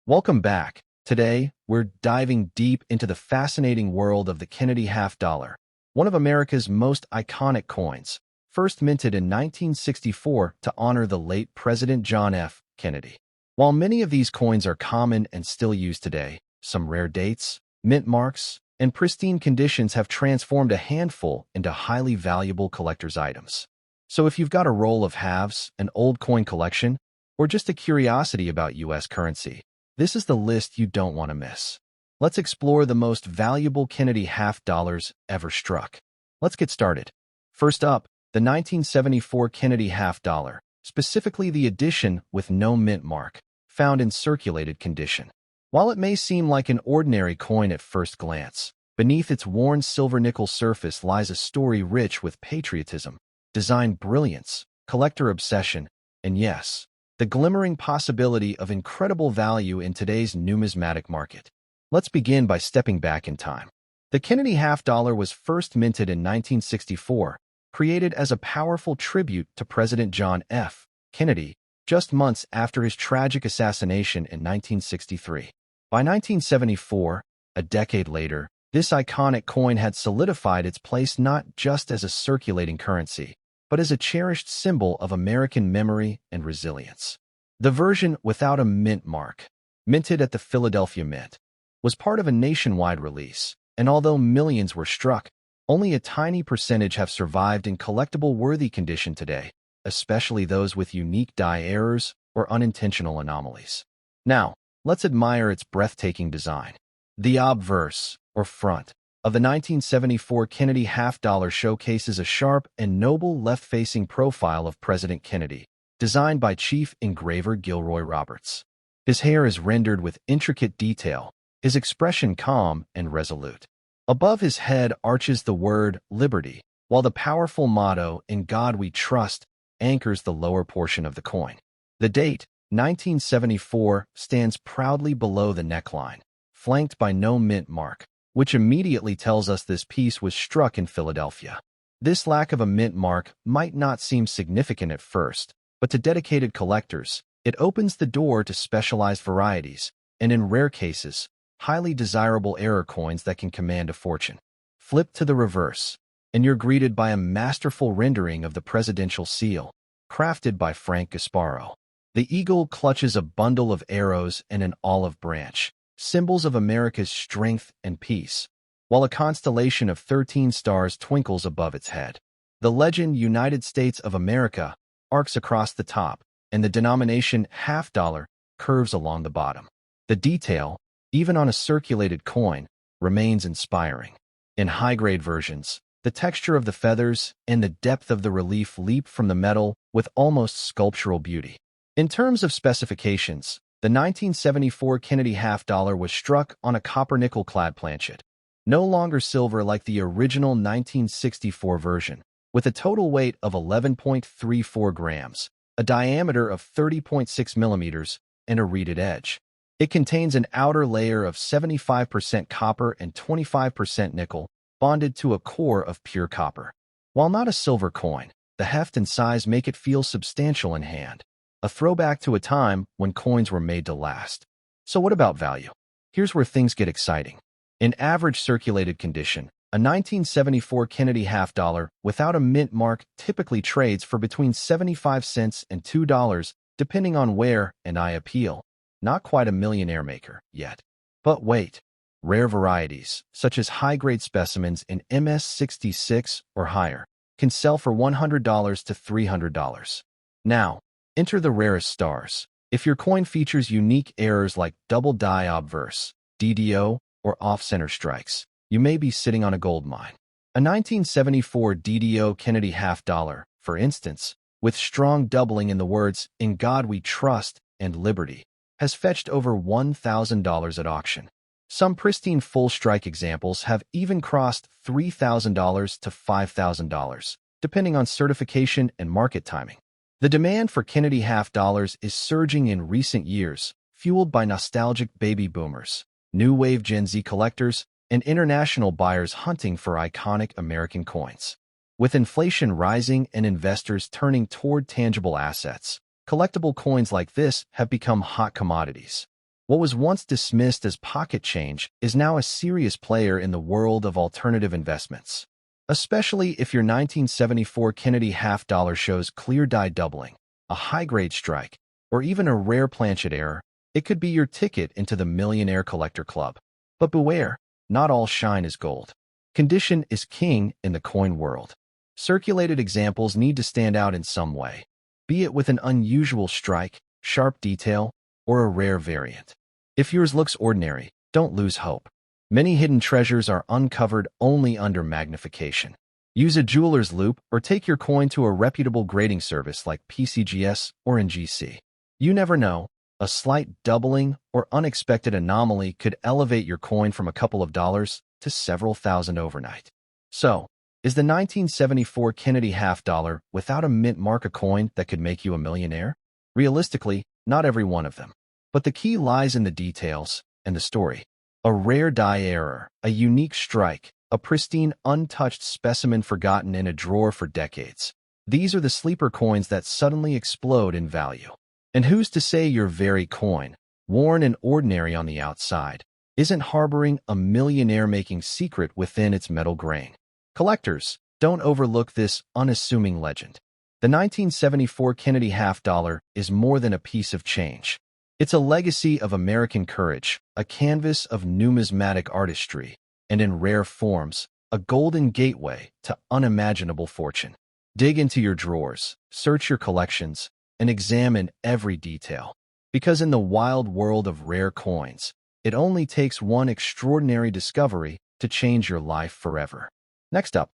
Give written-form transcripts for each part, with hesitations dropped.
Welcome back. Today, we're diving deep into the fascinating world of the Kennedy half dollar, one of America's most iconic coins, first minted in 1964 to honor the late President John F. Kennedy. While many of these coins are common and still used today, some rare dates, mint marks, and pristine conditions have transformed a handful into highly valuable collector's items. So if you've got a roll of halves, an old coin collection, or just a curiosity about U.S. currency, this is the list you don't want to miss. Let's explore the most valuable Kennedy half dollars ever struck. Let's get started. First up, the 1974 Kennedy half dollar, specifically the edition with no mint mark, found in circulated condition. While it may seem like an ordinary coin at first glance, beneath its worn silver-nickel surface lies a story rich with patriotism, design brilliance, collector obsession, and yes, the glimmering possibility of incredible value in today's numismatic market. Let's begin by stepping back in time. The Kennedy half dollar was first minted in 1964, created as a powerful tribute to President John F. Kennedy, just months after his tragic assassination in 1963. By 1974, a decade later, this iconic coin had solidified its place not just as a circulating currency, but as a cherished symbol of American memory and resilience. The version without a mint mark, minted at the Philadelphia Mint, was part of a nationwide release, and although millions were struck, only a tiny percentage have survived in collectible-worthy condition today, especially those with unique die errors or unintentional anomalies. Now, let's admire its breathtaking design. The obverse, or front, of the 1974 Kennedy half dollar showcases a sharp and noble left-facing profile of President Kennedy, designed by Chief Engraver Gilroy Roberts. His hair is rendered with intricate detail, his expression calm and resolute. Above his head arches the word Liberty, while the powerful motto, "In God We Trust," anchors the lower portion of the coin. The date, 1974, stands proudly below the neckline, flanked by no mint mark, which immediately tells us this piece was struck in Philadelphia. This lack of a mint mark might not seem significant at first, but to dedicated collectors, it opens the door to specialized varieties, and in rare cases, highly desirable error coins that can command a fortune. Flip to the reverse, and you're greeted by a masterful rendering of the presidential seal, crafted by Frank Gasparo. The eagle clutches a bundle of arrows and an olive branch, symbols of America's strength and peace, while a constellation of 13 stars twinkles above its head. The legend United States of America arcs across the top, and the denomination half dollar curves along the bottom. The detail, even on a circulated coin, remains inspiring. In high-grade versions, the texture of the feathers and the depth of the relief leap from the metal with almost sculptural beauty. In terms of specifications, the 1974 Kennedy half dollar was struck on a copper-nickel clad planchet, no longer silver like the original 1964 version, with a total weight of 11.34 grams, a diameter of 30.6 millimeters, and a reeded edge. It contains an outer layer of 75% copper and 25% nickel, bonded to a core of pure copper. While not a silver coin, the heft and size make it feel substantial in hand, a throwback to a time when coins were made to last. So what about value? Here's where things get exciting. In average circulated condition, a 1974 Kennedy half dollar without a mint mark typically trades for between 75 cents and $2, depending on where and eye appeal. Not quite a millionaire maker yet. But wait, rare varieties, such as high-grade specimens in MS66 or higher, can sell for $100 to $300. Now, enter the rarest stars. If your coin features unique errors like double die obverse, DDO, or off-center strikes, you may be sitting on a gold mine. A 1974 DDO Kennedy half dollar, for instance, with strong doubling in the words, "In God We Trust" and "Liberty," has fetched over $1,000 at auction. Some pristine full-strike examples have even crossed $3,000 to $5,000, depending on certification and market timing. The demand for Kennedy half dollars is surging in recent years, fueled by nostalgic baby boomers, new wave Gen Z collectors, and international buyers hunting for iconic American coins. With inflation rising and investors turning toward tangible assets, collectible coins like this have become hot commodities. What was once dismissed as pocket change is now a serious player in the world of alternative investments. Especially if your 1974 Kennedy half-dollar shows clear die doubling, a high-grade strike, or even a rare planchet error, it could be your ticket into the Millionaire Collector Club. But beware, not all shine is gold. Condition is king in the coin world. Circulated examples need to stand out in some way, be it with an unusual strike, sharp detail, or a rare variant. If yours looks ordinary, don't lose hope. Many hidden treasures are uncovered only under magnification. Use a jeweler's loupe or take your coin to a reputable grading service like PCGS or NGC. You never know, a slight doubling or unexpected anomaly could elevate your coin from a couple of dollars to several thousand overnight. So, is the 1974 Kennedy half-dollar without a mint mark a coin that could make you a millionaire? Realistically, not every one of them. But the key lies in the details and the story. A rare die error, a unique strike, a pristine, untouched specimen forgotten in a drawer for decades. These are the sleeper coins that suddenly explode in value. And who's to say your very coin, worn and ordinary on the outside, isn't harboring a millionaire-making secret within its metal grain? Collectors, don't overlook this unassuming legend. The 1974 Kennedy half-dollar is more than a piece of change. It's a legacy of American courage, a canvas of numismatic artistry, and in rare forms, a golden gateway to unimaginable fortune. Dig into your drawers, search your collections, and examine every detail. Because in the wild world of rare coins, it only takes one extraordinary discovery to change your life forever. Next up,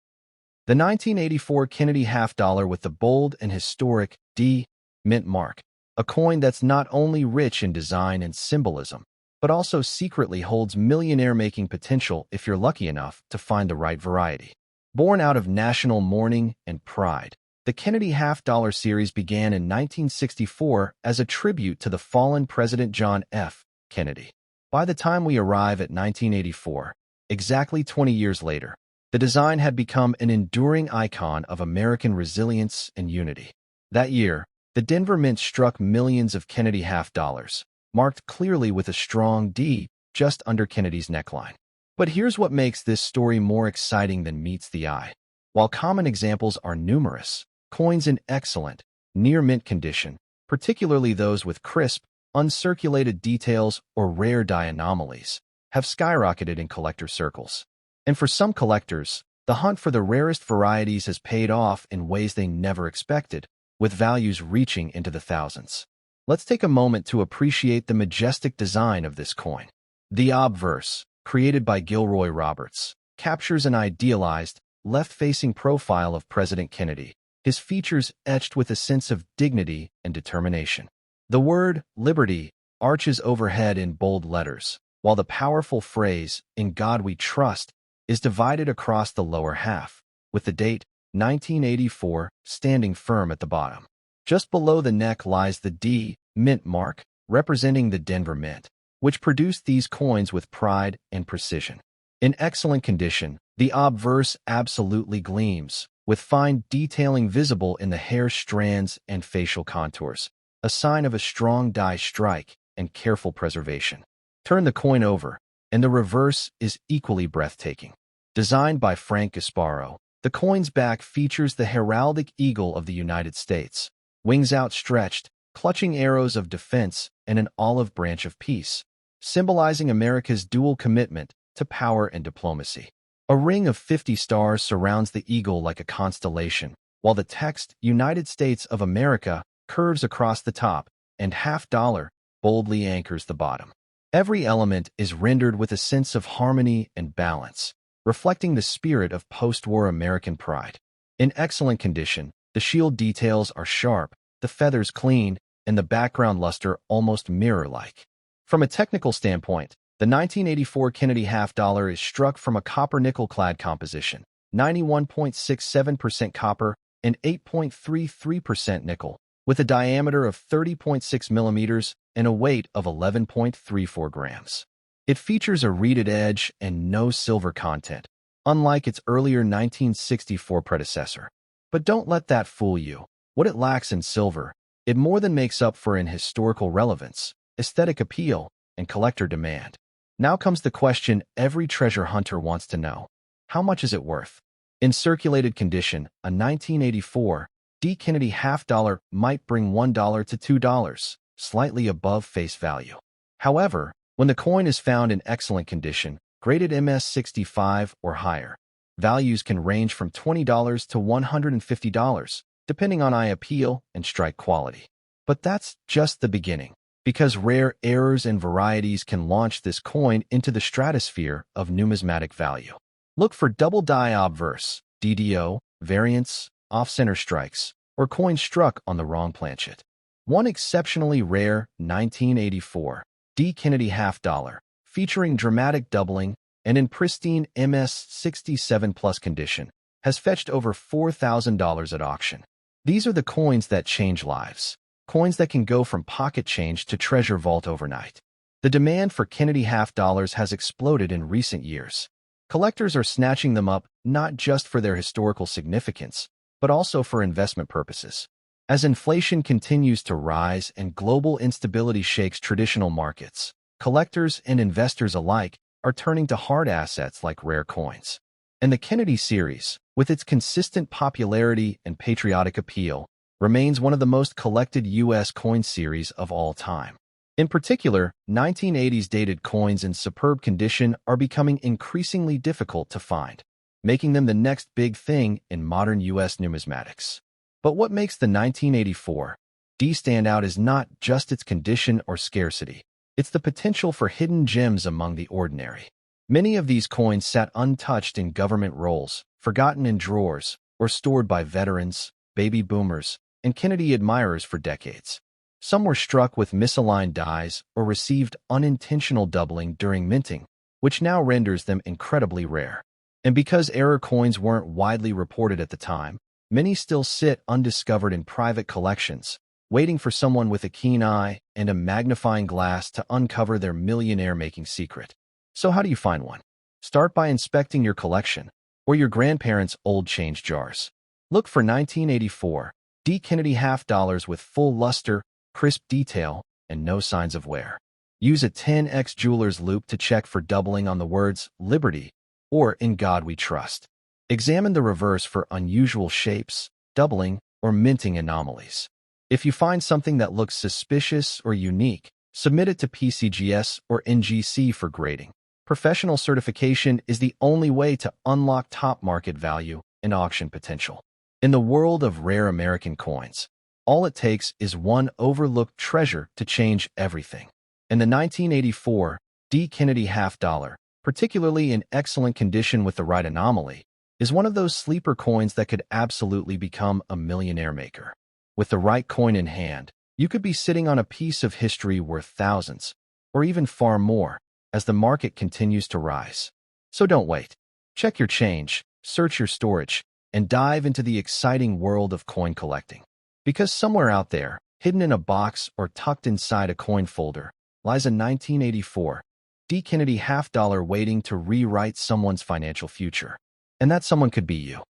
the 1984 Kennedy half-dollar with the bold and historic D mint mark, a coin that's not only rich in design and symbolism, but also secretly holds millionaire-making potential if you're lucky enough to find the right variety. Born out of national mourning and pride, the Kennedy half-dollar series began in 1964 as a tribute to the fallen President John F. Kennedy. By the time we arrive at 1984, exactly 20 years later, the design had become an enduring icon of American resilience and unity. That year, the Denver Mint struck millions of Kennedy half-dollars, marked clearly with a strong D just under Kennedy's neckline. But here's what makes this story more exciting than meets the eye. While common examples are numerous, coins in excellent, near-mint condition, particularly those with crisp, uncirculated details or rare die anomalies, have skyrocketed in collector circles. And for some collectors, the hunt for the rarest varieties has paid off in ways they never expected, with values reaching into the thousands. Let's take a moment to appreciate the majestic design of this coin. The obverse, created by Gilroy Roberts, captures an idealized, left-facing profile of President Kennedy, his features etched with a sense of dignity and determination. The word liberty arches overhead in bold letters, while the powerful phrase, "In God We Trust," is divided across the lower half, with the date 1984 standing firm at the bottom. Just below the neck lies the D mint mark, representing the Denver Mint, which produced these coins with pride and precision. In excellent condition, the obverse absolutely gleams, with fine detailing visible in the hair strands and facial contours, a sign of a strong die strike and careful preservation. Turn the coin over, and the reverse is equally breathtaking. Designed by Frank Gasparo, the coin's back features the heraldic eagle of the United States, wings outstretched, clutching arrows of defense and an olive branch of peace, symbolizing America's dual commitment to power and diplomacy. A ring of 50 stars surrounds the eagle like a constellation, while the text United States of America curves across the top and half-dollar boldly anchors the bottom. Every element is rendered with a sense of harmony and balance, reflecting the spirit of post-war American pride. In excellent condition, the shield details are sharp, the feathers clean, and the background luster almost mirror-like. From a technical standpoint, the 1984 Kennedy half-dollar is struck from a copper-nickel clad composition, 91.67% copper and 8.33% nickel, with a diameter of 30.6 millimeters and a weight of 11.34 grams. It features a reeded edge and no silver content, unlike its earlier 1964 predecessor. But don't let that fool you. What it lacks in silver, it more than makes up for in historical relevance, aesthetic appeal, and collector demand. Now comes the question every treasure hunter wants to know. How much is it worth? In circulated condition, a 1984 D. Kennedy half-dollar might bring $1 to $2, slightly above face value. However, when the coin is found in excellent condition, graded MS-65 or higher, values can range from $20 to $150, depending on eye appeal and strike quality. But that's just the beginning, because rare errors and varieties can launch this coin into the stratosphere of numismatic value. Look for double die obverse, DDO, variants, off-center strikes, or coins struck on the wrong planchet. One exceptionally rare 1984 D. Kennedy half-dollar, featuring dramatic doubling and in pristine MS-67 plus condition, has fetched over $4,000 at auction. These are the coins that change lives, coins that can go from pocket change to treasure vault overnight. The demand for Kennedy half-dollars has exploded in recent years. Collectors are snatching them up not just for their historical significance, but also for investment purposes. As inflation continues to rise and global instability shakes traditional markets, collectors and investors alike are turning to hard assets like rare coins. And the Kennedy series, with its consistent popularity and patriotic appeal, remains one of the most collected U.S. coin series of all time. In particular, 1980s dated coins in superb condition are becoming increasingly difficult to find, making them the next big thing in modern U.S. numismatics. But what makes the 1984 D stand out is not just its condition or scarcity. It's the potential for hidden gems among the ordinary. Many of these coins sat untouched in government rolls, forgotten in drawers, or stored by veterans, baby boomers, and Kennedy admirers for decades. Some were struck with misaligned dies or received unintentional doubling during minting, which now renders them incredibly rare. And because error coins weren't widely reported at the time, many still sit undiscovered in private collections, waiting for someone with a keen eye and a magnifying glass to uncover their millionaire-making secret. So how do you find one? Start by inspecting your collection or your grandparents' old change jars. Look for 1984 D. Kennedy half-dollars with full luster, crisp detail, and no signs of wear. Use a 10x jeweler's loupe to check for doubling on the words Liberty or In God We Trust. Examine the reverse for unusual shapes, doubling, or minting anomalies. If you find something that looks suspicious or unique, submit it to PCGS or NGC for grading. Professional certification is the only way to unlock top market value and auction potential. In the world of rare American coins, all it takes is one overlooked treasure to change everything. And the 1984 D. Kennedy half-dollar, particularly in excellent condition with the right anomaly, is one of those sleeper coins that could absolutely become a millionaire maker. With the right coin in hand, you could be sitting on a piece of history worth thousands, or even far more, as the market continues to rise. So don't wait. Check your change, search your storage, and dive into the exciting world of coin collecting. Because somewhere out there, hidden in a box or tucked inside a coin folder, lies a 1984 D. Kennedy half-dollar waiting to rewrite someone's financial future. And that someone could be you.